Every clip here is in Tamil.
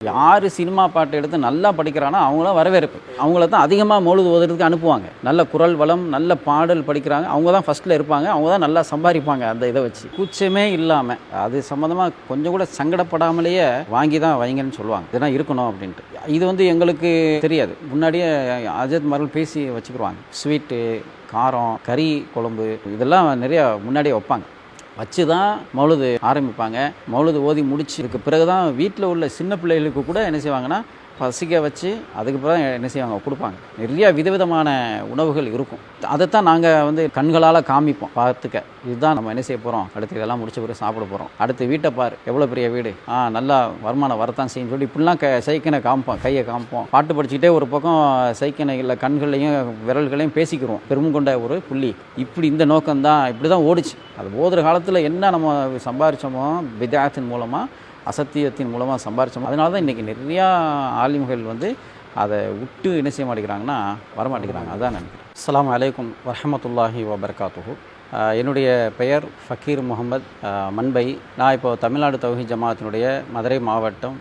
யார் சினிமா பாட்டு எடுத்து நல்லா படிக்கிறானோ அவங்களாம் வரவேற்பு. அவங்கள தான் அதிகமாக மௌலூது ஓதுறதுக்கு அனுப்புவாங்க. நல்ல குரல் வளம், நல்ல பாடல் படிக்கிறாங்க, அவங்க தான் ஃபஸ்ட்டில் இருப்பாங்க, அவங்க தான் நல்லா சம்பாதிப்பாங்க. அந்த இதை வச்சு கூச்சமே இல்லாமல் அது சம்மந்தமாக கொஞ்சம் கூட சங்கடப்படாமலேயே வாங்கி தான் வைங்கன்னு சொல்லுவாங்க. இதெல்லாம் இருக்கணும் அப்படின்ட்டு. இது எங்களுக்கு தெரியாது. முன்னாடியே அஜத் மர்கள் பேசி வச்சுக்கிடுவாங்க. ஸ்வீட்டு, காரம், கறி குழம்பு இதெல்லாம் நிறையா முன்னாடியே வைப்பாங்க. வச்சு தான் மௌலூது ஆரம்பிப்பாங்க. மௌலூது ஓதி முடிச்சதுக்கு பிறகு தான் வீட்டில் உள்ள சின்ன பிள்ளைகளுக்கு கூட என்ன செய்வாங்கன்னா பசிக்க வச்சு அதுக்கு பிறகு என்ன செய்வாங்க கொடுப்பாங்க. நிறைய விதவிதமான உணவுகள் இருக்கும். அதைத்தான் நாங்கள் கண்களால் காமிப்போம். பார்த்துக்க, இதுதான் நம்ம என்ன செய்ய போகிறோம், அடுத்து இதெல்லாம் முடிச்ச பிறகு சாப்பிட போகிறோம், அடுத்து வீட்டை பார் எவ்வளோ பெரிய வீடு, நல்லா வருமானம் வரத்தான் செய்யும் சொல்லி இப்படிலாம் சைக்கினை காமிப்போம், கையை காமிப்போம். பாட்டு படிச்சுக்கிட்டே ஒரு பக்கம் சைக்கினைகளில் கண்களையும் விரல்களையும் பேசிக்கிறோம். பெரும் கொண்ட ஒரு புள்ளி. இப்படி இந்த நோக்கம்தான், இப்படி தான் ஓடிச்சு. அது ஓதுற காலத்தில் என்ன நம்ம சம்பாரிச்சோமோ வித்யாத்தின் மூலமாக, அசத்தியத்தின் மூலமாக சம்பாரிச்சோம். அதனால தான் இன்றைக்கி நிறையா ஆலிம்கள் அதை விட்டு என்ன செய்ய மாட்டேங்கிறாங்கன்னா வரமாட்டேங்கிறாங்க. அதான் நினைக்கிறேன். அஸ்ஸலாமு அலைக்கும் வரஹ்மத்துல்லாஹி வபரகாத்துஹு. என்னுடைய பெயர் ஃபக்கீர் முகமது மன்பை. நான் இப்போ தமிழ்நாடு தௌஹீத் ஜமாஅத்தினுடைய மதுரை மாவட்டம்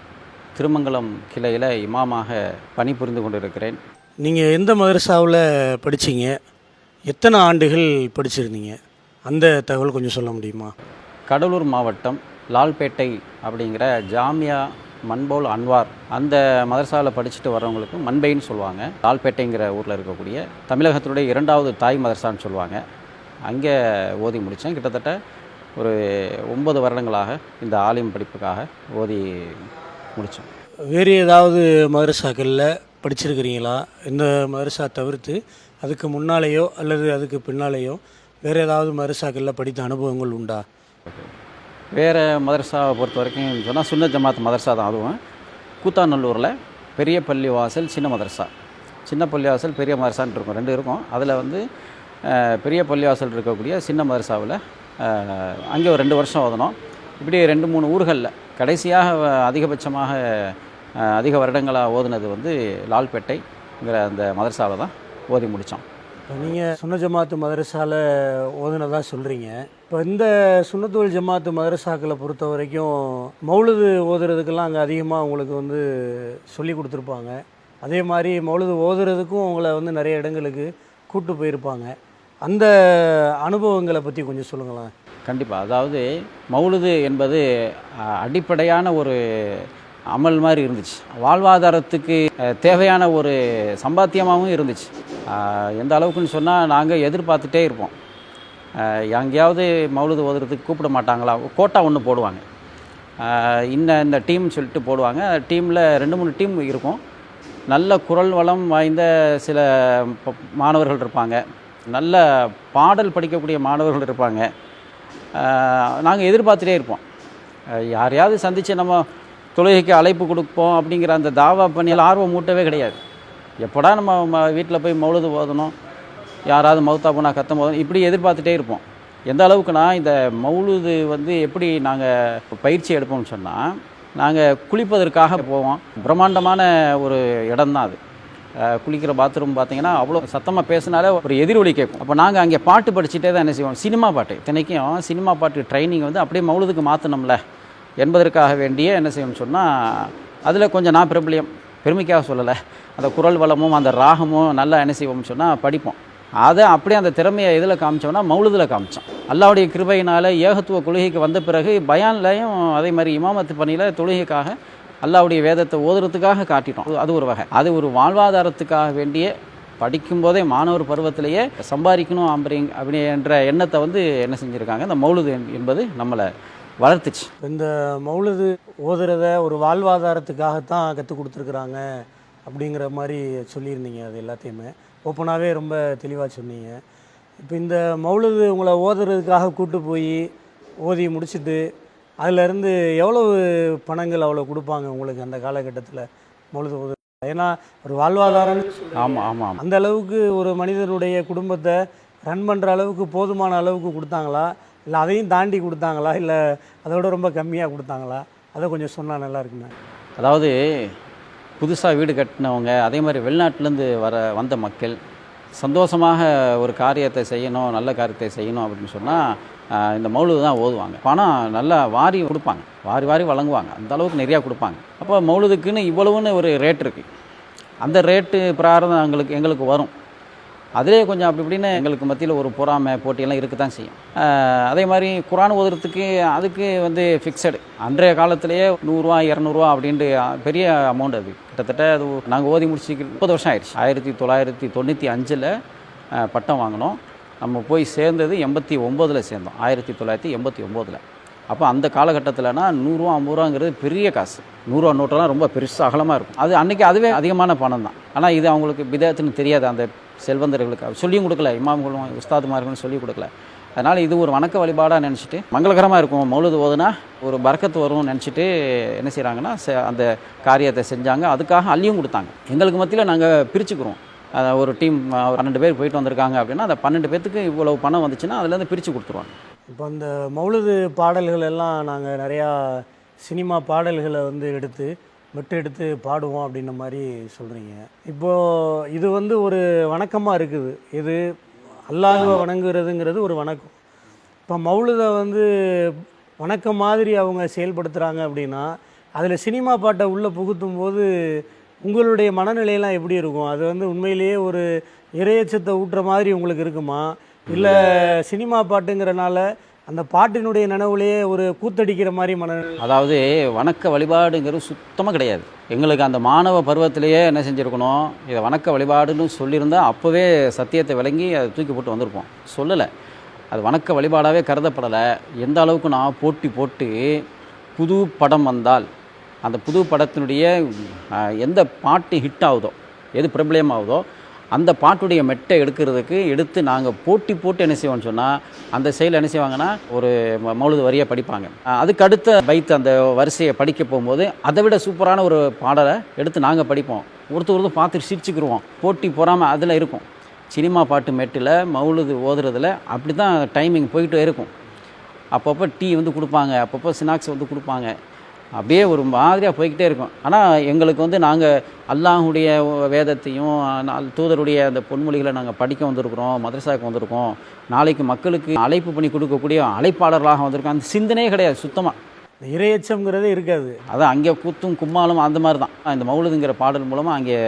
திருமங்கலம் கிளையில் இமாமாக பணிபுரிந்து கொண்டிருக்கிறேன். நீங்கள் எந்த மதரசாவில் படித்தீங்க? எத்தனை ஆண்டுகள் படிச்சிருந்தீங்க? அந்த தகவல் கொஞ்சம் சொல்ல முடியுமா? கடலூர் மாவட்டம் லால்பேட்டை அப்படிங்கிற ஜாமியா மன்பவுல் அன்வார் அந்த மதரசாவில் படிச்சுட்டு வர்றவங்களுக்கு மன்பைன்னு சொல்லுவாங்க. லால்பேட்டைங்கிற ஊரில் இருக்கக்கூடிய தமிழகத்தினுடைய 2வது தாய் மதரசான்னு சொல்லுவாங்க. அங்கே ஓதி முடித்தேன். கிட்டத்தட்ட ஒரு 9 வருடங்களாக இந்த ஆலிம் படிப்புக்காக ஓதி முடித்தோம். வேறு ஏதாவது மதரசாக்களில் படிச்சிருக்கிறீங்களா? இந்த மதரசா தவிர்த்து அதுக்கு முன்னாலேயோ அல்லது அதுக்கு பின்னாலேயோ வேறு ஏதாவது மதரசாக்களில் படித்த அனுபவங்கள் உண்டா? வேறு மதரசாவை பொறுத்த வரைக்கும் சொன்னால் சுன்னத் ஜமாத் மதரசா தான். அதுவும் கூத்தாநல்லூரில் பெரிய பள்ளிவாசல் சின்ன மதரசா, சின்ன பள்ளிவாசல் பெரிய மதரசான்னு இருக்கும், 2 இருக்கும். அதில் பெரிய பள்ளிவாசல் இருக்கக்கூடிய சின்ன மதரசாவில் அங்கே ஒரு 2 வருஷம் ஓதணும். இப்படி 2-3 ஊர்களில் கடைசியாக அதிகபட்சமாக அதிக வருடங்களாக ஓதுனது லால்பேட்டைங்கிற அந்த மதரசாவில் தான் ஓதி முடித்தோம். இப்போ நீங்கள் சுன்னத் ஜமாத்து மதரசாவில் ஓதுனதாக சொல்கிறீங்க. இப்போ இந்த சுன்னத்துல் ஜமாத்து மதரசாக்களை பொறுத்த வரைக்கும் மௌலூது ஓதுறதுக்கெல்லாம் அங்கே அதிகமாக உங்களுக்கு சொல்லி கொடுத்துருப்பாங்க. அதே மாதிரி மௌலூது ஓதுறதுக்கும் உங்களை நிறைய இடங்களுக்கு கூட்டு போயிருப்பாங்க. அந்த அனுபவங்களை பற்றி கொஞ்சம் சொல்லுங்களேன். கண்டிப்பாக. அதாவது மௌலூது என்பது அடிப்படையான ஒரு அமல் மாதிரி இருந்துச்சு. வாழ்வாதாரத்துக்கு தேவையான ஒரு சம்பாத்தியமாகவும் இருந்துச்சு. எந்த அளவுக்குன்னு சொன்னால் நாங்கள் எதிர்பார்த்துட்டே இருப்போம். எங்கேயாவது மௌலூது ஓதுறதுக்கு கூப்பிட மாட்டாங்களா, கோட்டா ஒன்று போடுவாங்க. இந்த டீம்னு சொல்லிட்டு போடுவாங்க. டீமில் 2-3 டீம் இருக்கும். நல்ல குரல் வளம் வாய்ந்த சில மாணவர்கள் இருப்பாங்க, நல்ல பாடல் படிக்கக்கூடிய மாணவர்கள் இருப்பாங்க. நாங்கள் எதிர்பார்த்துட்டே இருப்போம். யாரையாவது சந்தித்து நம்ம தொழுகைக்கு அழைப்பு கொடுப்போம் அப்படிங்கிற அந்த தாவா பணியில் ஆர்வம் மூட்டவே கிடையாது. எப்படா நம்ம வீட்டில் போய் மௌலூது ஓதணும், யாராவது மௌத்தா போனால் கத்தம் ஓதணும், இப்படி எதிர்பார்த்துட்டே இருப்போம். எந்த அளவுக்குனா இந்த மௌலூது எப்படி நாங்கள் பயிற்சி எடுப்போம்னு சொன்னால், நாங்கள் குளிப்பதற்காக போவோம். பிரம்மாண்டமான ஒரு இடம் தான் அது. குளிக்கிற பாத்ரூம் பார்த்திங்கன்னா அவ்வளோ சத்தமாக பேசினாலே ஒரு எதிரொலி கேட்கும். அப்போ நாங்கள் அங்கே பாட்டு படிச்சுட்டே தான் என்ன செய்வோம், சினிமா பாட்டு. இத்தனைக்கும் சினிமா பாட்டு ட்ரைனிங் அப்படியே மௌலூதுக்கு மாற்றணும்ல என்பதற்காக வேண்டிய என்ன செய்யணும்னு சொன்னால், அதில் கொஞ்சம் நான் பெருமைக்காக சொல்லலை, அந்த குரல் வளமும் அந்த ராகமும் நல்லா என்ன செய்வோம்னு சொன்னால் படிப்போம். அதை அப்படியே அந்த திறமையை எதில் காமிச்சோம்னா மௌலூதில் காமிச்சோம். அல்லாஹ்வுடைய கிருபையினால் ஏகத்துவ கொள்கைக்கு வந்த பிறகு பயான்லையும் அதே மாதிரி இமாமத்து பணியில் தொழுகைக்காக அல்லாஹ்வுடைய வேதத்தை ஓதுறதுக்காக காட்டிட்டோம். அது ஒரு வகை. அது ஒரு வாழ்வாதாரத்துக்காக வேண்டிய படிக்கும்போதே மாணவர் பருவத்திலேயே சம்பாதிக்கணும் அப்படின்ற எண்ணத்தை என்ன செஞ்சுருக்காங்க. இந்த மௌலூது என்பது நம்மளை வளர்த்துச்சு. இந்த மௌலூது ஓதுறத ஒரு வாழ்வாதாரத்துக்காகத்தான் கற்றுக் கொடுத்துருக்குறாங்க அப்படிங்கிற மாதிரி சொல்லியிருந்தீங்க. அது எல்லாத்தையுமே ஓப்பனாகவே ரொம்ப தெளிவாக சொன்னீங்க. இப்போ இந்த மௌலூது உங்களை ஓதுறதுக்காக கூட்டு போய் ஓதி முடிச்சுட்டு அதிலேருந்து எவ்வளவு பணங்கள் அவ்வளோ கொடுப்பாங்க உங்களுக்கு அந்த காலகட்டத்தில் மௌலூது ஓது? ஏன்னா ஒரு வாழ்வாதாரம். ஆமாம் ஆமாம். அந்த அளவுக்கு ஒரு மனிதனுடைய குடும்பத்தை ரன் பண்ணுற அளவுக்கு போதுமான அளவுக்கு கொடுத்தாங்களா, இல்லை அதையும் தாண்டி கொடுத்தாங்களா, இல்லை அதோட ரொம்ப கம்மியாக கொடுத்தாங்களா? அதை கொஞ்சம் சொன்னால் நல்லா இருக்குண்ணே. அதாவது புதுசாக வீடு கட்டினவங்க, அதே மாதிரி வெளிநாட்டிலேருந்து வந்த மக்கள் சந்தோஷமாக ஒரு காரியத்தை செய்யணும், நல்ல காரியத்தை செய்யணும் அப்படின்னு சொன்னால் இந்த மௌலுது தான் ஓதுவாங்க. பணம் நல்லா வாரி கொடுப்பாங்க, வாரி வாரி வழங்குவாங்க, அந்த அளவுக்கு நிறையா கொடுப்பாங்க. அப்போ மௌலுதுக்குன்னு இவ்வளவுன்னு ஒரு ரேட் இருக்குது. அந்த ரேட்டு பிரகாரம் எங்களுக்கு வரும். அதிலே கொஞ்சம் அப்படி இப்படின்னு எங்களுக்கு மத்தியில் ஒரு பொறாமை போட்டியெல்லாம் இருக்க தான் செய்யும். அதே மாதிரி குரான் ஓதுறதுக்கு அதுக்கு ஃபிக்ஸடு. அன்றைய காலத்திலேயே 100 ரூபா 200 ரூபா அப்படின்ட்டு பெரிய அமௌண்ட். அது கிட்டத்தட்ட அது நாங்கள் ஓதி முடிச்சு 30 வருஷம் ஆயிடுச்சு. 1995 பட்டம் வாங்கினோம். நம்ம போய் சேர்ந்தது 89 சேர்ந்தோம், 1989. அப்போ அந்த காலகட்டத்தில்னா 100 ரூபா 50 ரூபாங்கிறது பெரிய காசு. 100 ரூபா நோட்டெல்லாம் ரொம்ப பெருசாக அகலமாக இருக்கும். அது அன்றைக்கி அதுவே அதிகமான பணம் தான். ஆனால் இது அவங்களுக்கு பிதத்துன்னு தெரியாது. அந்த செல்வந்தர்களுக்கு சொல்லியும் கொடுக்கல, இமாம்களும் உஸ்தாதுமார்களும் சொல்லிக் கொடுக்கல. அதனால் இது ஒரு வணக்க வழிபாடாக நினச்சிட்டு மங்களகரமாக இருக்கும். மௌலுது ஓதுனா ஒரு பரக்கத்து வரும்னு நினச்சிட்டு என்ன செய்கிறாங்கன்னா அந்த காரியத்தை செஞ்சாங்க. அதுக்காக அள்ளியும் கொடுத்தாங்க. எங்களுக்கு மத்தியில் நாங்கள் பிரிச்சுக்கிறோம். ஒரு டீம் 12 பேர் போயிட்டு வந்திருக்காங்க அப்படின்னா அந்த 12 பேர்த்துக்கு இவ்வளவு பணம் வந்துச்சுன்னா அதுலேருந்து பிரித்து கொடுத்துருவாங்க. இப்போ அந்த மௌலுது பாடல்கள் எல்லாம் நாங்கள் நிறையா சினிமா பாடல்களை எடுத்து எடுத்து பாடுவோம் அப்படின்ற மாதிரி சொல்கிறீங்க. இப்போது இது ஒரு வணக்கமாக இருக்குது. இது அல்லாஹ்வை வணங்குறதுங்கிறது ஒரு வணக்கம். இப்போ மௌலுதை வணக்கம் மாதிரி அவங்க செயல்படுத்துகிறாங்க அப்படின்னா அதில் சினிமா பாட்டை உள்ளே புகுத்தும் போது உங்களுடைய மனநிலையெல்லாம் எப்படி இருக்கும்? அது உண்மையிலேயே ஒரு இரையச்சத்தை ஊட்டுற மாதிரி உங்களுக்கு இருக்குமா? இல்லை சினிமா பாட்டுங்கிறனால அந்த பாட்டினுடைய நினைவுலேயே ஒரு கூத்தடிக்கிற மாதிரி மனநிலை? அதாவது வணக்க வழிபாடுங்கிறது சுத்தமாக கிடையாது. எங்களுக்கு அந்த மாணவ பருவத்திலேயே என்ன செஞ்சுருக்கணும், இதை வணக்க வழிபாடுன்னு சொல்லியிருந்தால் அப்போவே சத்தியத்தை விளங்கி அதை தூக்கி போட்டு வந்திருப்போம். சொல்லலை, அது வணக்க வழிபாடாகவே கருதப்படலை. எந்த அளவுக்கு நான் போட்டி போட்டு புது படம் வந்தால் அந்த புது படத்தினுடைய எந்த பாட்டு ஹிட் ஆகுதோ, எது பிரபலம் ஆகுதோ அந்த பாட்டுடைய மெட்டை எடுத்து நாங்கள் போட்டி போட்டு என்ன செய்வோம்னு சொன்னால் அந்த செயல் என்ன செய்வாங்கன்னா ஒரு மௌலுது வரியை படிப்பாங்க. அதுக்கு அடுத்த பைத்து அந்த வரிசையை படிக்க போகும்போது அதை விட சூப்பரான ஒரு பாடலை எடுத்து நாங்கள் படிப்போம். ஒருத்தர் பார்த்து சிரிச்சுக்கிடுவோம். போட்டி போகாமல் அதில் இருக்கும். சினிமா பாட்டு மெட்டில் மௌலுது ஓதுறதுல அப்படி தான் டைமிங் போயிட்டே இருக்கும். அப்பப்போ டீ கொடுப்பாங்க, அப்பப்போ ஸ்நாக்ஸ் கொடுப்பாங்க. அப்படியே ஒரு மாதிரியாக போய்கிட்டே இருக்கும். ஆனால் எங்களுக்கு நாங்கள் அல்லாஹுடைய வேதத்தையும் தூதருடைய அந்த பொன்மொழிகளை நாங்கள் படிக்க வந்திருக்கிறோம், மதரசாவுக்கு வந்திருக்கோம், நாளைக்கு மக்களுக்கு அழைப்பு பண்ணி கொடுக்கக்கூடிய அழைப்பாளர்களாக வந்திருக்கோம். அந்த சிந்தனையே கிடையாது சுத்தமாக. இரையச்சம்ங்கிறதே இருக்காது. அதான் அங்கே கூத்தும் கும்மாலும் அந்த மாதிரி தான். இந்த மௌலுதுங்கிற பாடல் மூலமாக அங்கே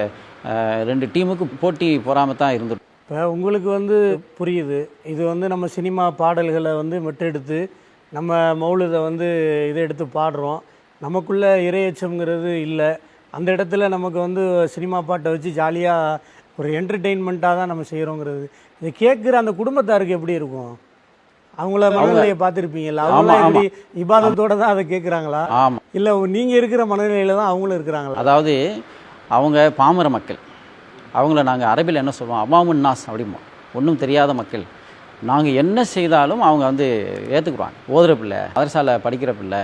2 டீமுக்கு போட்டி பொறாமல் தான் இருந்துடும். இப்போ உங்களுக்கு புரியுது, இது நம்ம சினிமா பாடல்களை மெட்டெடுத்து நம்ம மௌலுதை இதை எடுத்து பாடுறோம். நமக்குள்ளே இரையச்சம்ங்கிறது இல்லை. அந்த இடத்துல நமக்கு சினிமா பாட்டை வச்சு ஜாலியாக ஒரு என்டர்டெயின்மெண்ட்டாக தான் நம்ம செய்கிறோங்கிறது. இதை கேட்குற அந்த குடும்பத்தாருக்கு எப்படி இருக்கும்? அவங்கள மனநிலையை பார்த்துருப்பீங்களா? அவங்களாம் எப்படி இபாதத்தோடு தான் அதை கேட்குறாங்களா? ஆமாம். இல்லை நீங்கள் இருக்கிற மனநிலையில் தான் அவங்களும் இருக்கிறாங்களா? அதாவது அவங்க பாமர மக்கள். அவங்கள நாங்கள் அரபியில் என்ன சொல்லுவோம், அவாமுன் நாஸ் அப்படிம்போம். ஒன்றும் தெரியாத மக்கள். நாங்கள் என்ன செய்தாலும் அவங்க ஏற்றுக்குறாங்க. ஓதுற பிள்ளை, மதரசால படிக்கிற பிள்ளை,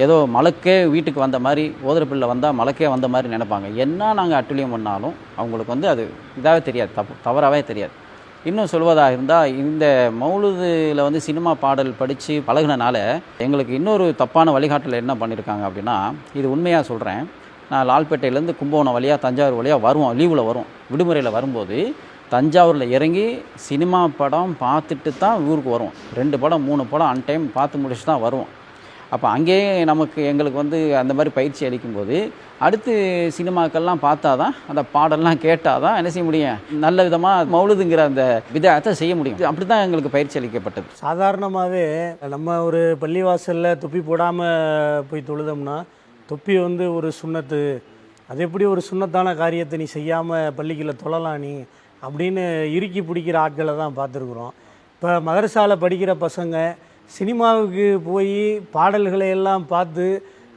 ஏதோ மலக்கே வீட்டுக்கு வந்த மாதிரி, ஓதுற பிள்ளை வந்தால் மலக்கே வந்த மாதிரி நினைப்பாங்க. என்ன நாங்கள் அட்டுழியம் பண்ணாலும் அவங்களுக்கு அது இதாகவே தெரியாது, தவறாகவே தெரியாது. இன்னும் சொல்வதாக இருந்தால் இந்த மௌலுதில் சினிமா பாடல் படித்து பழகினால எங்களுக்கு இன்னொரு தப்பான வழிகாட்டில் என்ன பண்ணியிருக்காங்க அப்படின்னா, இது உண்மையாக சொல்கிறேன். நான் லால்பேட்டையிலேருந்து கும்பகோணம் வழியாக தஞ்சாவூர் வழியாக வருவோம், லீவில் வரும், விடுமுறையில் வரும்போது தஞ்சாவூரில் இறங்கி சினிமா படம் பார்த்துட்டு தான் ஊருக்கு வரும். 2 படம் 3 படம் அன் டைம் பார்த்து முடிச்சு தான் வருவோம். அப்போ அங்கேயே எங்களுக்கு அந்த மாதிரி பயிற்சி அளிக்கும்போது அடுத்து சினிமாக்கள்லாம் பார்த்தா தான், அந்த பாடல்லாம் கேட்டால் தான் என்ன செய்ய முடியும், நல்ல விதமாக மௌலுதுங்கிற அந்த விதத்தை செய்ய முடியும். அப்படி தான் எங்களுக்கு பயிற்சி அளிக்கப்பட்டது. சாதாரணமாகவே நம்ம ஒரு பள்ளிவாசலில் தொப்பி போடாமல் போய் தொழுதோம்னா தொப்பி ஒரு சுண்ணத்து, அது எப்படி ஒரு சுண்ணத்தான காரியத்தை நீ செய்யாமல் பள்ளிக்குள்ளே தொழலாம் நீ அப்படின்னு இறுக்கி பிடிக்கிற ஆட்களை தான் பார்த்துருக்குறோம். இப்போ மதரசாவில் படிக்கிற பசங்க சினிமாவுக்கு போய் பாடல்களை எல்லாம் பார்த்து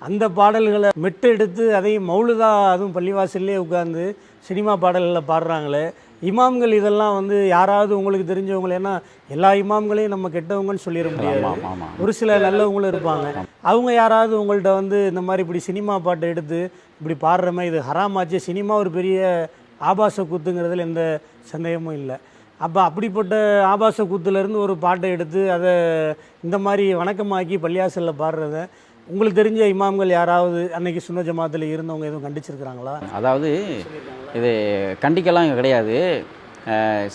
அந்த பாடல்களை மெட்டு எடுத்து அதையும் மௌலுதா, அதுவும் பள்ளிவாசல்லே உட்காந்து சினிமா பாடல்களை பாடுறாங்களே. இமாம்கள் இதெல்லாம் யாராவது உங்களுக்கு தெரிஞ்சவங்களே, ஏன்னா எல்லா இமாம்களையும் நம்ம கெட்டவங்கன்னு சொல்லிட முடியாது, ஒரு சில நல்லவங்களும் இருப்பாங்க. அவங்க யாராவது உங்கள்கிட்ட இந்த மாதிரி இப்படி சினிமா பாட்டை எடுத்து இப்படி பாடுறமே இது ஹராமாச்சு, சினிமா ஒரு பெரிய ஆபாச கூத்துங்கிறதுல எந்த சந்தேகமும் இல்லை. அப்போ அப்படிப்பட்ட ஆபாச கூத்துலேருந்து ஒரு பாட்டை எடுத்து அதை இந்த மாதிரி வணக்கமாக்கி பள்ளியாசலில் பாடுறத உங்களுக்கு தெரிஞ்ச இமாம்கள் யாராவது அன்னைக்கு சுன்ன ஜமாத்தில் இருந்தவங்க எதுவும் கண்டிச்சிருக்கிறாங்களா? அதாவது இது கண்டிக்கலாம் கிடையாது.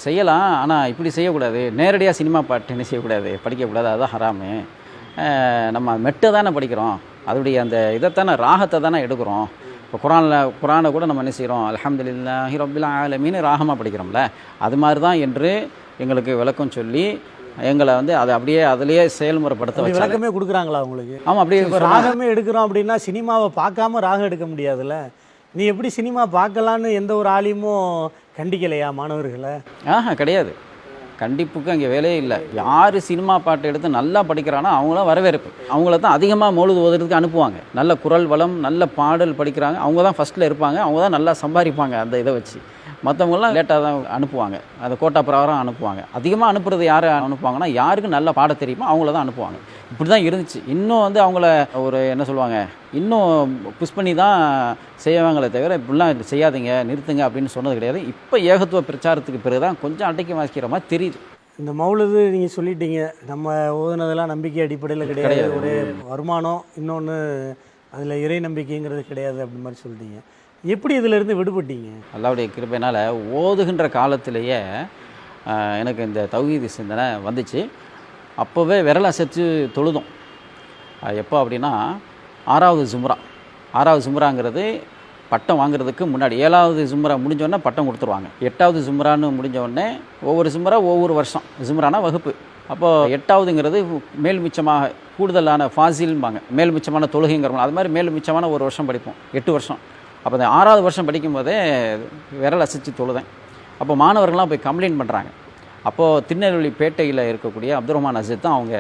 செய்யலாம், ஆனால் இப்படி செய்யக்கூடாது, நேரடியாக சினிமா பாட்டு என்ன செய்யக்கூடாது, படிக்கக்கூடாது, அதுதான் ஹராமு. நம்ம மெட்டை தானே படிக்கிறோம், அதோடைய அந்த இதைத்தானே ராகத்தை தானே எடுக்கிறோம். இப்போ குரானை கூட நம்ம என்ன செய்கிறோம், அல்ஹம்துலில்லாஹி ரப்பில் ஆலமீன் ராகமாக படிக்கிறோம்ல, அது மாதிரி தான் என்று எங்களுக்கு விளக்கம் சொல்லி எங்களை வந்து அதை அப்படியே அதிலேயே செயல்முறைப்படுத்த வச்சு விளக்கமே கொடுக்குறாங்களா உங்களுக்கு? ஆமாம், அப்படியே இப்போ ராகமே எடுக்கிறோம் அப்படின்னா சினிமாவை பார்க்காம ராகம் எடுக்க முடியாதுல்ல. நீ எப்படி சினிமா பார்க்கலான்னு எந்த ஒரு ஆலிமும் கண்டிக்கலையா மாணவர்களை? கிடையாது, கண்டிப்புக்கு அங்கே வேலையே இல்லை. யார் சினிமா பாட்டு எடுத்து நல்லா படிக்கிறானோ அவங்களாம் வரவேற்பு. அவங்கள தான் அதிகமாக மௌலூது ஓதுறதுக்கு அனுப்புவாங்க. நல்ல குரல் வளம், நல்ல பாடல் படிக்கிறாங்க, அவங்க தான் ஃபஸ்ட்டில் இருப்பாங்க, அவங்க தான் நல்லா சம்பாதிப்பாங்க அந்த இதை வச்சு. மற்றவங்களாம் லேட்டாக தான் அனுப்புவாங்க, அந்த கோட்டா பிரகாரம் அனுப்புவாங்க. அதிகமாக அனுப்புறது யாரை அனுப்புவாங்கன்னா, யாருக்கு நல்லா பாட தெரியுமோ அவங்கள தான் அனுப்புவாங்க. இப்படி தான் இருந்துச்சு. இன்னும் வந்து அவங்கள ஒரு என்ன சொல்லுவாங்க, இன்னும் புஷ் பண்ணி தான் செய்வாங்களே தவிர இப்படிலாம் செய்யாதீங்க, நிறுத்துங்க அப்படின்னு சொன்னது கிடையாது. இப்போ ஏகத்துவ பிரச்சாரத்துக்கு பிறகு தான் கொஞ்சம் அட்டைக்கு வாசிக்கிற மாதிரி தெரியுது. இந்த மௌலுது நீங்கள் சொல்லிட்டீங்க, நம்ம ஓதுனதெல்லாம் நம்பிக்கை அடிப்படையில் கிடையாது, ஒரு வருமானம், இன்னொன்று அதில் இறை நம்பிக்கைங்கிறது கிடையாது அப்படி மாதிரி சொல்லிட்டீங்க. எப்படி இதிலிருந்து விடுபட்டீங்க? அல்லாஹ்வுடைய கிருபையினால் ஓதுகின்ற காலத்திலேயே எனக்கு இந்த தௌஹீது சிந்தனை வந்துச்சு. அப்போவே விரல் அசைச்சு தொழுதோம். எப்போ அப்படின்னா 6வது ஜும்ராங்கிறது பட்டம் வாங்குறதுக்கு முன்னாடி. 7வது ஜும்ரா முடிஞ்சோடனே பட்டம் கொடுத்துருவாங்க. 8வது ஜும்ரான்னு முடிஞ்சோடனே ஒவ்வொரு ஜும்ரா ஒவ்வொரு வருஷம், ஜும்ரானா வகுப்பு. அப்போது 8வதுங்கிறது மேல் மிச்சமாக கூடுதலான ஃபாசில்பாங்க, மேல் மிச்சமான தொழுகைங்கிறவங்க. அது மாதிரி மேல் மிச்சமான ஒரு வருஷம் படிப்போம், 8 வருஷம். அப்போ அந்த 6வது வருஷம் படிக்கும்போதே விரல் அசைச்சு தொழுதேன். அப்போ மாணவர்கள்லாம் போய் கம்ப்ளைண்ட் பண்ணுறாங்க. அப்போது திருநெல்வேலி பேட்டையில் இருக்கக்கூடிய அப்துல் ரஹ்மான் அசீத் தான் அவங்க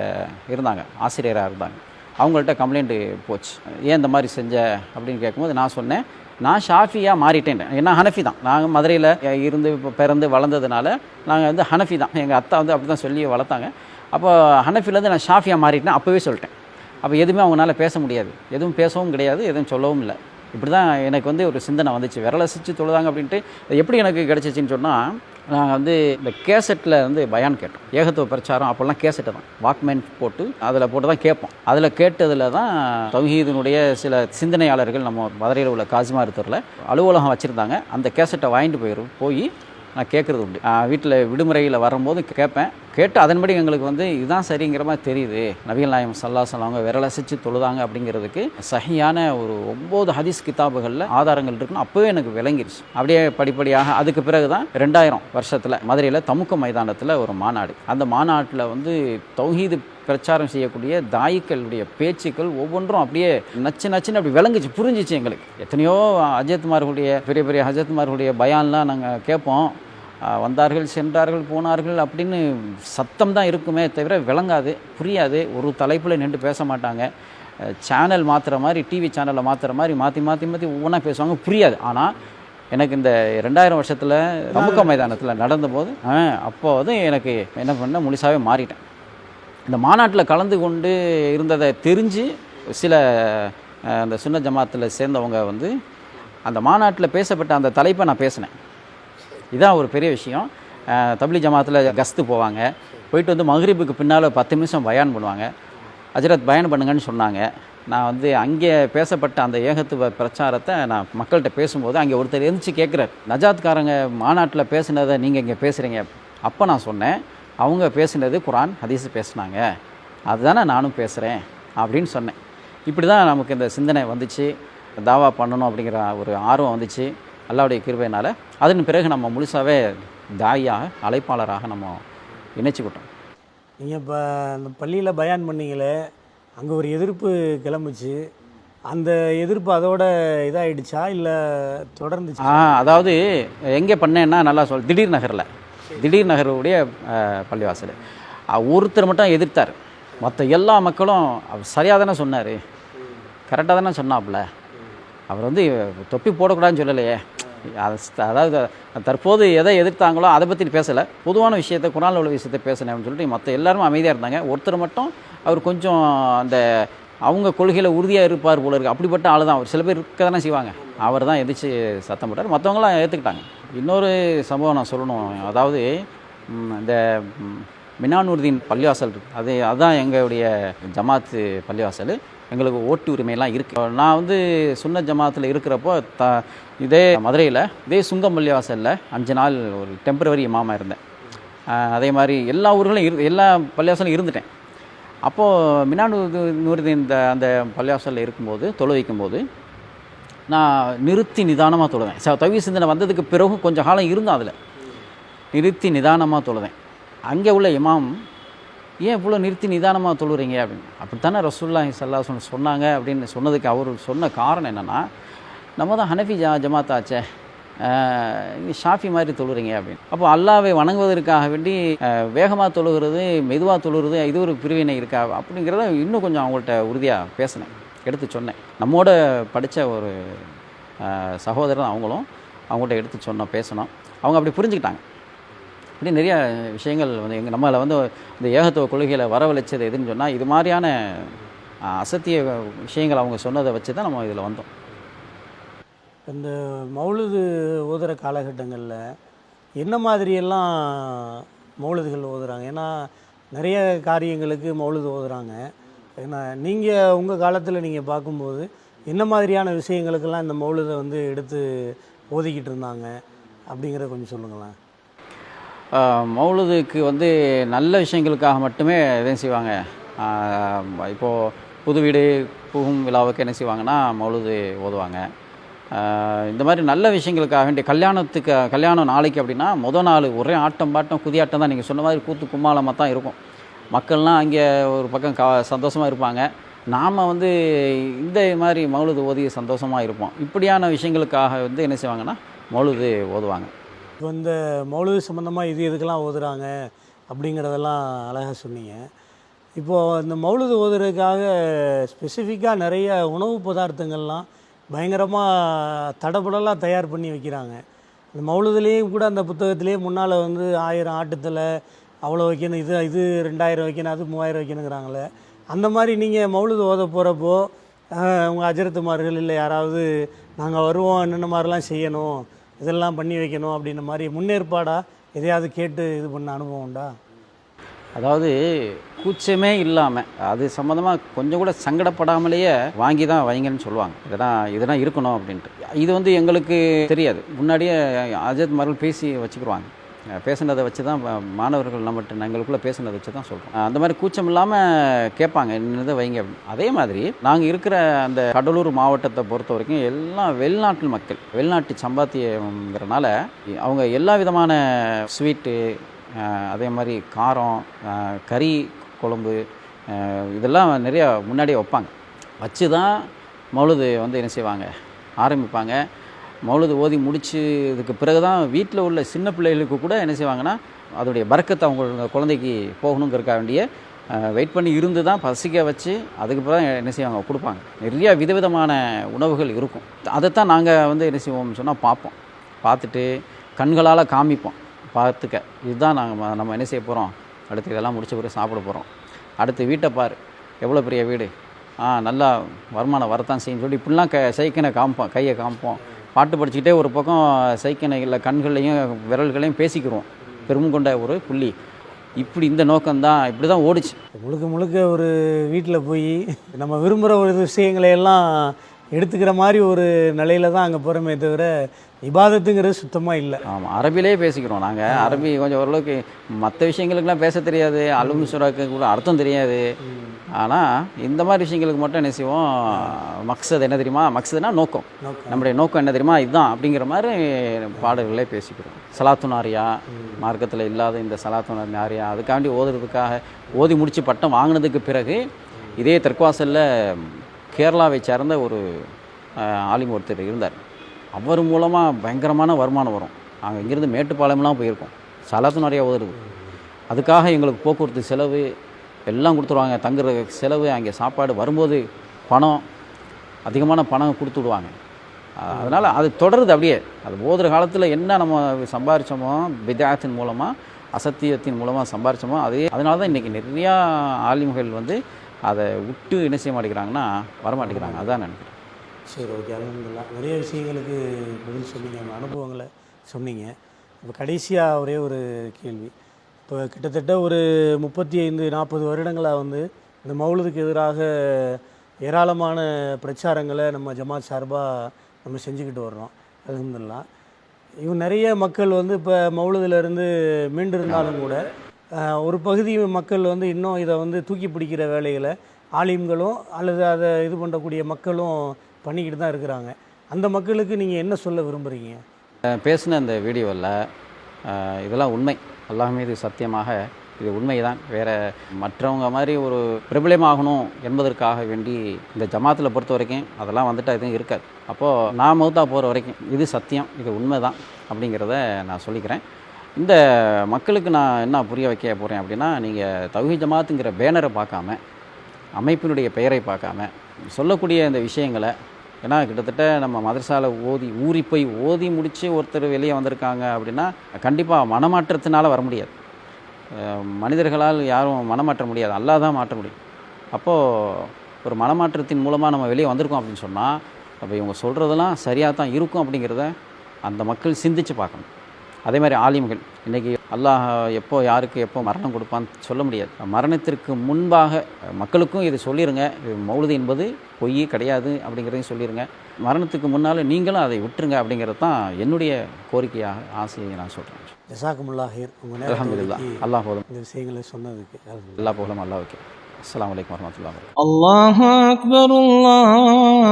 இருந்தாங்க, ஆசிரியராக இருந்தாங்க. அவங்கள்ட்ட கம்ப்ளைண்ட்டு போச்சு, ஏன் இந்த மாதிரி செஞ்ச அப்படின்னு கேட்கும்போது நான் சொன்னேன், நான் ஷாஃபியாக மாறிட்டேன். ஏன்னா ஹனஃபி தான், நாங்கள் மதுரையில் இருந்து இப்போ பிறந்து வளர்ந்ததுனால நாங்கள் வந்து ஹனஃபி தான். எங்கள் அத்தா வந்து அப்படி தான் சொல்லி வளர்த்தாங்க. அப்போ ஹனஃபிலேருந்து நான் ஷாஃபியாக மாறிட்டேன், அப்போவே சொல்லிட்டேன். அப்போ எதுவுமே அவங்களால பேச முடியாது, எதுவும் பேசவும் கிடையாது, எதுவும் சொல்லவும் இல்லை. இப்படி தான் எனக்கு வந்து ஒரு சிந்தனை வந்துச்சு, விரலசிச்சு தொழுதாங்க அப்படின்ட்டு. எப்படி எனக்கு கிடச்சிச்சின்னு சொன்னால், நாங்கள் வந்து இந்த கேசட்டில் வந்து பயான் கேட்டோம். ஏகத்துவ பிரச்சாரம் அப்போல்லாம் கேசட்டை தான் வாக்மேன் போட்டு அதில் போட்டு தான் கேட்போம். அதில் கேட்டதில் தான் தௌஹீதினுடைய சில சிந்தனையாளர்கள் நம்ம மதுரையில் உள்ள காசிமாருத்தூரில் அலுவலகம் வச்சுருந்தாங்க. அந்த கேசட்டை வாங்கிட்டு போய் நான் கேட்குறது உண்டு. வீட்டில் விடுமுறையில் வரும்போது கேட்பேன். கேட்டு அதன்படி எங்களுக்கு வந்து இதுதான் சரிங்கிற மாதிரி தெரியுது. நபிகள் நாயகம் ஸல்லல்லாஹு அலைஹி வஸல்லம் அவங்க விரலசிச்சு தொழுதாங்க அப்படிங்கிறதுக்கு சஹியான ஒரு 9 ஹதீஸ் கிதாபுகளில் ஆதாரங்கள் இருக்குன்னு அப்போவே எனக்கு விளங்கிருச்சு. அப்படியே படிப்படியாக அதுக்கு பிறகு தான் 2000 வருஷத்தில் மதுரையில் தமுக்க மைதானத்தில் ஒரு மாநாடு. அந்த மாநாட்டில் வந்து தௌஹீது பிரச்சாரம் செய்யக்கூடிய தாயிக்களுடைய பேச்சுக்கள் ஒவ்வொன்றும் அப்படியே நச்சுன்னு அப்படி விளங்குச்சு, புரிஞ்சிச்சு எங்களுக்கு. எத்தனையோ ஹஜரத்மார்களுடைய பெரிய ஹஜரத்மார்களுடைய பயான்லாம் நாங்கள் கேட்போம். வந்தார்கள், சென்றார்கள், போனார்கள் அப்படின்னு சத்தம் தான் இருக்குமே தவிர விளங்காது, புரியாது. ஒரு தலைப்பில் நின்று பேச மாட்டாங்க. சேனல் மாற்றுற மாதிரி, டிவி சேனலில் மாற்றுற மாதிரி மாற்றி ஒவ்வொன்றா பேசுவாங்க, புரியாது. ஆனால் எனக்கு இந்த 2000 வருஷத்தில் தமுக்க மைதானத்தில் நடந்தபோது அப்போ வந்து எனக்கு என்ன பண்ண முழுசாகவே மாறிட்டேன். இந்த மாநாட்டில் கலந்து கொண்டு இருந்ததை தெரிஞ்சு சில அந்த சுன்ன ஜமாத்தில் சேர்ந்தவங்க வந்து அந்த மாநாட்டில் பேசப்பட்ட அந்த தலைப்பை நான் பேசினேன். இதுதான் ஒரு பெரிய விஷயம். தப்லீக் ஜமாத்தில் கஸ்து போவாங்க, போயிட்டு வந்து மக்ரிபுக்கு பின்னால் 10 நிமிஷம் பயான் பண்ணுவாங்க. ஹஜ்ரத் பயான் பண்ணுங்கன்னு சொன்னாங்க. நான் வந்து அங்கே பேசப்பட்ட அந்த ஏகத்துவ பிரச்சாரத்தை நான் மக்கள்கிட்ட பேசும்போது அங்கே ஒருத்தர் எழுந்துச்சு கேட்குறார், நஜாத்காரங்க மாநாட்டில் பேசுனதை நீங்கள் இங்கே பேசுகிறீங்க. அப்போ நான் சொன்னேன், அவங்க பேசுனது குரான் ஹதீஸ் பேசுனாங்க, அதுதானே நானும் பேசுகிறேன் அப்படின்னு சொன்னேன். இப்படி தான் நமக்கு இந்த சிந்தனை வந்துச்சு, தாவா பண்ணணும் அப்படிங்கிற ஒரு ஆர்வம் வந்துச்சு அல்லாஹ்வுடைய கிருபையினால். அதன் பிறகு நம்ம முழுசாகவே தாயாக, அழைப்பாளராக நம்ம இணைச்சிக்கிட்டோம். நீங்கள் இப்போ அந்த பள்ளியில் பயான் பண்ணீங்களே, அங்கே ஒரு எதிர்ப்பு கிளம்புச்சு, அந்த எதிர்ப்பு அதோட இதாகிடுச்சா இல்லை தொடர்ந்துச்சு? அதாவது எங்கே பண்ணேன்னா நல்லா திடீர் நகருடைய பள்ளிவாசல். ஒருத்தர் மட்டும் எதிர்த்தார், மற்ற எல்லா மக்களும் அவர் சரியாக தானே சொன்னார், கரெக்டாக தானே சொன்னாப்புல, அவர் வந்து தொப்பி போடக்கூடாதுன்னு சொல்லலையே. அதாவது தற்போது எதை எதிர்த்தாங்களோ அதை பற்றி பேசலை, பொதுவான விஷயத்தை, குரானில் உள்ள விஷயத்தை பேசினேன் அப்படின்னு சொல்லிட்டு மற்ற எல்லாருமே அமைதியாக இருந்தாங்க. ஒருத்தர் மட்டும் அவர் கொஞ்சம் அந்த அவங்க கொள்கையில் உறுதியாக இருப்பார் போல இருக்குது, அப்படிப்பட்ட ஆள் தான் அவர். சில பேர் இருக்க தானே செய்வாங்க, அவர் தான் எதிர்த்து சத்தம் போட்டார், மற்றவங்களாம் ஏற்றுக்கிட்டாங்க. இன்னொரு சம்பவம் நான் சொல்லணும். அதாவது இந்த மினானூர்தீன் பள்ளிவாசல் இருக்குது, அதுதான் எங்களுடைய ஜமாத்து பள்ளிவாசல். எங்களுக்கு ஓட்டு உரிமையெல்லாம் இருக்குது. நான் வந்து சுன்னத் ஜமாத்தில் இருக்கிறப்போ இதே மதுரையில் இதே சுங்கம் பள்ளிவாசலில் 5 நாள் ஒரு டெம்பரவரி இமாமாக இருந்தேன். அதே மாதிரி எல்லா ஊர்களும் எல்லா பள்ளிவாசலும் இருந்துட்டேன். அப்போது மினானு நூறுதீன் அந்த பள்ளிவாசலில் இருக்கும்போது வைக்கும்போது நான் நிறுத்தி நிதானமாக தொழுவேன். தவி சிந்தனை வந்ததுக்கு பிறகு கொஞ்சம் காலம் இருந்தேன். அதில் நிறுத்தி நிதானமாக தொழுவேன். அங்கே உள்ள இமாம், ஏன் இவ்வளோ நிறுத்தி நிதானமாக தொழுறீங்க அப்படின்னு. அப்படித்தானே ரசூலுல்லாஹி ஸல்லல்லாஹு அலைஹி வஸல்லம் சொன்னாங்க அப்படின்னு சொன்னதுக்கு அவர் சொன்ன காரணம் என்னென்னா, நம்ம தான் ஹனஃபி ஜமாத்தாச்சே, ஷாஃபி மாதிரி தொழுறீங்க அப்படின்னு. அப்போ அல்லாவை வணங்குவதற்காக வேண்டி வேகமாக தொழுகிறது மெதுவாக தொழுகிறது இது ஒரு பிரிவினை இருக்கா அப்படிங்கிறத இன்னும் கொஞ்சம் அவங்கள்ட்ட உறுதியாக பேசினேன், எடுத்து சொன்னேன். நம்மோட படித்த ஒரு சகோதரர் அவங்களும் அவங்கள்ட்ட எடுத்து பேசணும். அவங்க அப்படி புரிஞ்சுக்கிட்டாங்க. இப்படி நிறைய விஷயங்கள் வந்து நம்மளை வந்து இந்த ஏகத்துவ கொள்கையில் வரவழைச்சது எதுன்னு சொன்னால், இது மாதிரியான அசத்திய விஷயங்கள் அவங்க சொன்னதை வச்சு தான் நம்ம இதில் வந்தோம். இந்த மௌலுது ஓதுகிற காலகட்டங்களில் என்ன மாதிரியெல்லாம் மௌலுதுகள் ஓதுறாங்க? ஏன்னா நிறைய காரியங்களுக்கு மௌலுது ஓதுறாங்க. ஏன்னா நீங்கள் உங்கள் காலத்தில் நீங்கள் பார்க்கும்போது என்ன மாதிரியான விஷயங்களுக்கெல்லாம் இந்த மௌலுதை வந்து எடுத்து ஓதிக்கிட்டு இருந்தாங்க அப்படிங்கிறத கொஞ்சம் சொல்லுங்களேன். மௌலுதுக்கு வந்து நல்ல விஷயங்களுக்காக மட்டுமே எதையும் செய்வாங்க. இப்போது புது வீடு புகும் விழாவுக்கு என்ன செய்வாங்கன்னா மௌலுது ஓதுவாங்க. இந்த மாதிரி நல்ல விஷயங்களுக்காக வேண்டிய கல்யாணம் நாளைக்கு அப்படின்னா முதல் நாள் ஒரே ஆட்டம் பாட்டம் குதியாட்டம் தான். நீங்கள் சொன்ன மாதிரி கூத்து கும்மாளமாக தான் இருக்கும். மக்கள்லாம் அங்கே ஒரு பக்கம் சந்தோஷமாக இருப்பாங்க. நாம் வந்து இந்த மாதிரி மௌலுது ஓதி சந்தோஷமாக இருப்போம். இப்படியான விஷயங்களுக்காக வந்து என்ன செய்வாங்கன்னா மௌலுது ஓதுவாங்க. இப்போ இந்த மௌலுது சம்மந்தமாக இதுக்கெல்லாம் ஓதுறாங்க அப்படிங்கிறதெல்லாம் அழகாக சொன்னீங்க. இப்போது இந்த மௌலுது ஓதுறதுக்காக ஸ்பெசிஃபிக்காக நிறைய உணவு பதார்த்தங்கள்லாம் பயங்கரமாக தடபுடலாக தயார் பண்ணி வைக்கிறாங்க. இந்த மௌலுதுலேயும் கூட அந்த புத்தகத்திலே முன்னால் வந்து 1000 ஆட்டுத்தலை அவ்வளோ வைக்கணும், இது 2000 வைக்கணும், அது 3000 வைக்கணுங்கிறாங்களே. அந்த மாதிரி நீங்கள் மௌலுது ஓத போகிறப்போ உங்கள் அஜரத்துமார்கள் இல்லை யாராவது நாங்கள் வருவோம், என்னென்ன மாதிரிலாம் செய்யணும், இதெல்லாம் பண்ணி வைக்கணும் அப்படின்ற மாதிரி முன்னேற்பாடாக எதையாவது கேட்டு இது பண்ண அனுபவம் உண்டா? அதாவது கூச்சமே இல்லாமல் அது சம்மந்தமாக கொஞ்சம் கூட சங்கடப்படாமலேயே வாங்கி தான் வைங்கன்னு சொல்லுவாங்க. இதெல்லாம் இருக்கணும் அப்படின்ட்டு. இது வந்து எங்களுக்கு தெரியாது. முன்னாடியே அஜரத்மார்கள் பேசி வச்சுக்கிடுவாங்க. பேசுனதை வச்சு தான் மாணவர்கள் நம்மகிட்ட எங்களுக்குள்ளே பேசுனதை வச்சு தான் சொல்கிறோம். அந்த மாதிரி கூச்சம் இல்லாமல் கேட்பாங்க, என்னதை வைங்க அப்படின்னு. அதே மாதிரி நாங்கள் இருக்கிற அந்த கடலூர் மாவட்டத்தை பொறுத்த வரைக்கும் எல்லாம் வெளிநாட்டு மக்கள், வெளிநாட்டு சம்பாத்தியங்கிறனால அவங்க எல்லா விதமான ஸ்வீட்டு, அதே மாதிரி காரம், கறி குழம்பு இதெல்லாம் நிறையா முன்னாடியே வைப்பாங்க. வச்சு தான் மௌலுது வந்து என்ன செய்வாங்க ஆரம்பிப்பாங்க. மௌலுது ஓதி முடிச்சதுக்கு பிறகு தான் வீட்டில் உள்ள சின்ன பிள்ளைகளுக்கு கூட என்ன செய்வாங்கன்னா அதோடைய பரக்கத்தை அவங்க குழந்தைக்கு போகணுங்கிறக்க வேண்டிய வெயிட் பண்ணி இருந்து தான் பசிக்க வச்சு அதுக்கப்புறம் என்ன செய்வாங்க கொடுப்பாங்க. நிறையா விதவிதமான உணவுகள் இருக்கும். அதைத்தான் நாங்கள் வந்து என்ன செய்வோம்னு சொன்னால் பார்ப்போம். பார்த்துட்டு கண்களால் காமிப்போம், பார்த்துக்க இதுதான் நம்ம என்ன செய்ய போகிறோம், அடுத்து இதெல்லாம் முடிச்ச பிறகு சாப்பிட போகிறோம், அடுத்து வீட்டை பார் எவ்வளோ பெரிய வீடு, நல்லா வருமானம் வரத்தான் செய்யுன்னு சொல்லி இப்படிலாம் சைக்கினை காமிப்போம், கையை காமிப்போம். பாட்டு படிச்சுக்கிட்டே ஒரு பக்கம் சைக்கிணைகளில் கண்கள்லையும் விரல்களையும் பேசிக்கிறோம், பெருமை கொண்ட ஒரு புள்ளி. இப்படி இந்த நோக்கம்தான், இப்படி தான் ஓடிச்சு. முழுக்க ஒரு வீட்டில் போய் நம்ம விரும்புகிற ஒரு விஷயங்களை எல்லாம் எடுத்துக்கிற மாதிரி ஒரு நிலையில தான் அங்கே போகிறோமே தவிர இபாதத்துங்கிறது சுத்தமாக இல்லை. ஆமாம், அரபிலே பேசிக்கிறோம் நாங்கள். அரபி கொஞ்சம் ஓரளவுக்கு மற்ற விஷயங்களுக்கெல்லாம் பேச தெரியாது, அலுமி சுறாக்கு கூட அர்த்தம் தெரியாது. ஆனால் இந்த மாதிரி விஷயங்களுக்கு மட்டும் என்ன செய்வோம், மக்சது என்ன தெரியுமா, மக்சதுனா நோக்கம், நம்முடைய நோக்கம் என்ன தெரியுமா இதுதான் அப்படிங்கிற மாதிரி பாடல்களே பேசிக்கிறோம். சலாத்துனாரியா மார்க்கத்தில் இல்லாத இந்த சலாத்துனாரியா அதுக்காண்டி ஓதுறதுக்காக ஓதி முடித்து பட்டம் வாங்கினதுக்கு பிறகு இதே தெற்குவாசலில் கேரளாவை சேர்ந்த ஒரு ஆலிம் ஒருத்தர் இருந்தார். அவர் மூலமாக பயங்கரமான வருமானம் வரும். நாங்கள் இங்கேருந்து மேட்டுப்பாளையம்லாம் போயிருக்கோம் சலாத்து நிறையா ஓதுறது. அதுக்காக எங்களுக்கு போக்குவரத்து செலவு எல்லாம் கொடுத்துருவாங்க, தங்குற செலவு, அங்கே சாப்பாடு, வரும்போது பணம், அதிகமான பணம் கொடுத்து விடுவாங்க. அதனால் அது தொடருது அப்படியே. அது ஓதுகிற காலத்தில் என்ன நம்ம சம்பாரித்தோமோ பிதாத்தின் மூலமாக, அசத்தியத்தின் மூலமாக சம்பாரித்தோமோ அதனால தான் இன்றைக்கி நிறையா ஆலிம்கள் வந்து அதை விட்டு என்ன செய்ய மாட்டேங்கிறாங்கன்னா வரமாட்டேங்கிறாங்க. அதுதான் நினைக்கிறேன். சரி, ஓகே. அல்ஹம்துலில்லாஹ் நிறைய விஷயங்களுக்கு பதில் சொன்னீங்க, அனுபவங்களை சொன்னீங்க. இப்போ கடைசியாக ஒரே ஒரு கேள்வி. இப்போ கிட்டத்தட்ட ஒரு 35-40 வருடங்களாக வந்து இந்த மௌலுதுக்கு எதிராக ஏராளமான பிரச்சாரங்களை நம்ம ஜமாத் சார்பாக நம்ம செஞ்சுக்கிட்டு வர்றோம். அல்ஹம்துலில்லாஹ். இவங்க நிறைய மக்கள் வந்து இப்போ மௌலுதிலிருந்து மீண்டு இருந்தாலும் கூட ஒரு பகுதி மக்கள் வந்து இன்னும் இதை வந்து தூக்கி பிடிக்கிற வேலைகளை ஆலிம்களும் அல்லது அதை இது பண்ணக்கூடிய மக்களும் பண்ணிக்கிட்டு தான் இருக்கிறாங்க. அந்த மக்களுக்கு நீங்கள் என்ன சொல்ல விரும்புகிறீங்க? பேசின இந்த வீடியோவில் இதெல்லாம் உண்மை, அல்லாஹ் மீது சத்தியமாக இது உண்மைதான். வேறு மற்றவங்க மாதிரி ஒரு பிரபலமாகணும் என்பதற்காக வேண்டி இந்த ஜமாத்தில் பொறுத்த வரைக்கும் அதெல்லாம் வந்துட்டு எதுவும் இருக்காது. அப்போது நான் மௌத்தா போகிற வரைக்கும் இது சத்தியம், இது உண்மை தான் அப்படிங்கிறத நான் சொல்லிக்கிறேன். இந்த மக்களுக்கு நான் என்ன புரிய வைக்க போகிறேன் அப்படின்னா, நீங்கள் தௌஹீத் ஜமாத்துங்கிற பேனரை பார்க்காம, அமைப்பினுடைய பெயரை பார்க்காம சொல்லக்கூடிய இந்த விஷயங்களை, ஏன்னா கிட்டத்தட்ட நம்ம மதரசாவில் ஊறி போய் ஓதி முடித்து ஒருத்தர் வெளியே வந்திருக்காங்க அப்படின்னா கண்டிப்பாக மனமாற்றத்தினால வர முடியாது. மனிதர்களால் யாரும் மனமாற்ற முடியாது, அல்லாஹ் தான் மாற்ற முடியும். அப்போது ஒரு மனமாற்றத்தின் மூலமாக நம்ம வெளியே வந்திருக்கோம் அப்படின்னு சொன்னால், அப்போ இவங்க சொல்கிறதெல்லாம் சரியாக தான் இருக்கும் அப்படிங்கிறத அந்த மக்கள் சிந்தித்து பார்க்கணும். அதே மாதிரி ஆலிம்கள், இன்றைக்கி அல்லாஹ் யாருக்கு எப்போ மரணம் கொடுப்பான்னு சொல்ல முடியாது. மரணத்திற்கு முன்பாக மக்களுக்கும் இது சொல்லிடுங்க, இது மௌலுது என்பது பொய் கிடையாது அப்படிங்கிறதையும் சொல்லிடுங்க. மரணத்துக்கு முன்னால் நீங்களும் அதை விட்டுருங்க அப்படிங்கிறது தான் என்னுடைய கோரிக்கையாக, ஆசையை நான் சொல்கிறேன். ஜஸாக்குமுல்லாஹ் ஹைர். உங்கள் அல்ஹம்துலில்லாஹ். அல்லாஹ் போதும். இந்த விஷயங்களை சொன்னதுக்கு அல்லாஹ் போதும். அல்லாஹ்வுக்கு. அஸ்ஸலாமு அலைக்கும் வரஹ்மத்துல்லாஹி வபரகாத்துஹு. அல்லாஹு அக்பர். அல்லாஹ்